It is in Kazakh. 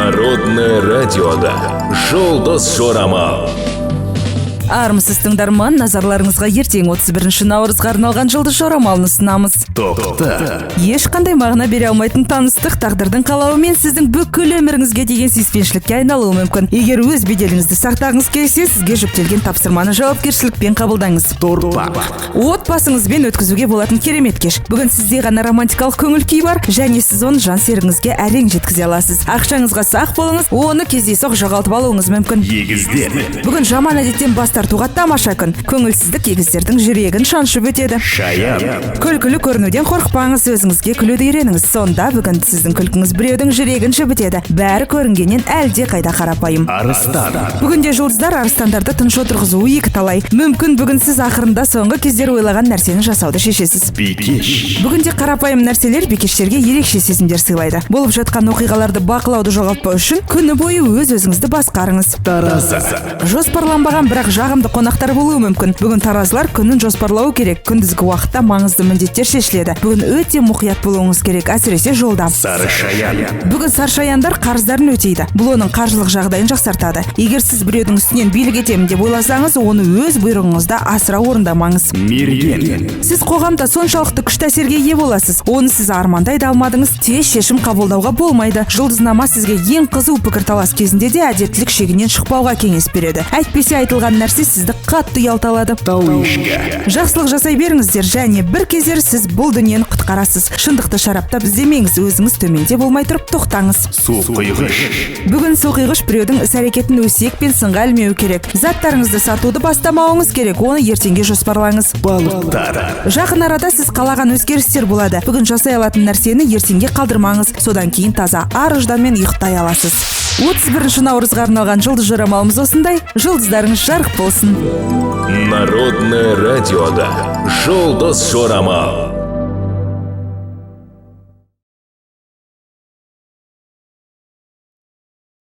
Народное радиода «Жұлдыз жорамал». Армысыз тыңдарман, назарларыңызға ертең 31 наурызға арналған жұлдыз жорамалын ұсынамыз. Тоқта. Ешқандай мағына бере алмайтын таныстық тағдырдың қалауымен сіздің бүкіл өміріңізге деген сүйіспеншілікке айналуы мүмкін. Егер өз беделіңізді сақтағыңыз келсе, сізге жүктелген тапсырманы жауапкершілікпен қабылдаңыз. Отбасыңызбен өткізуге болатын керемет кеш. Бүгін сізде ғана романтикалық көңіл күй бар, және сіз оны жан серігіңізге әрең жеткізе аласыз. Ақшаңызға сақ болыңыз, оны кездейсоқ жоғалтып алуыңыз мүмкін. Егіздер. Бүгін жаман әдеттен бас тартуға тамаша күн. Көңілсіздік егіздердің жүрегін шаншып өтеді. Шаян. Күлкілі көрінуден қорықпаңыз, өзіңізге күлуді үйреніңіз. Сонда бүгін сіздің күлкіңіз біреудің жүрегін жібітеді. Бәрі көрінгеннен әлде қайда қарапайым. Арыстан. Бүгінде жұлдыздар арыстандарды тыныш отырғызуы екі талай. Мүмкін бүгін сіз ақырында соңғы кездер ойлаған нәрсені жасауды шешесіз. Бикеш. Бүгінде қарапайым нәрселер бикештерге ерекше сезімдер сыйлайды. Болып жатқан оқиғаларды бақылауды жоғалтпау үшін күні бойы өз-өзіңізді басқарыңыз. Тараза. Жоспарланбаған бірақ жағымды қонақтар болуы мүмкін. Бүгін таразылар күнін жоспарлауы керек. Күндізгі уақытта маңызды міндеттер шешіледі. Бүгін өте мұқият болуыңыз керек, әсіресе жолда. Сарышаян. Бүгін саршаяндар қарыздарын өтейді. Бұл оның қаржылық жағдайын жақсартады. Егер сіз біреудің үстінен билік етемін деп ойласаңыз, оны өз бұйрығыңызда асыра орындамаңыз. Мерген. Сіз қоғамда соншалықты күшті әсерге ие боласыз. Оны сіз армандай да алмадыңыз, тез шешім қабылдауға болмайды. Жұлдызнама сізге ең қызу пікірталас кезінде де әдептілік шегінен шықпауға кеңес береді. Әйтпесе айтылған нәрсе сізді қатты ұялталады. Тауышқа. Жақсылық жасай беріңіздер, және бір кездер сіз бұл дүниені құтқарасыз. Шындықты шараптап іздемеңіз, өзіңіз төменде болмай тұрып тоқтаңыз. Суқиғыш. Бүгін суқиғыш біреудің іс-әрекетін өсек пен сынға ілмеу керек. Заттарыңызды сатуды бастамауыңыз керек, оны ертеңге жоспарлаңыз. Балықтар. Жақын арада сіз қалаған өзгерістер болады. Бүгін жасай алатын нәрсені ертеңге қалдырмаңыз. Содан кейін таза ар-ұжданмен ұйықтай аласыз. 31 наурызға арналған жұлдыз жорамалымыз осындай. Жұлдыздарыңыз жарық болсын. Народное радиода «Жұлдыз жорамал».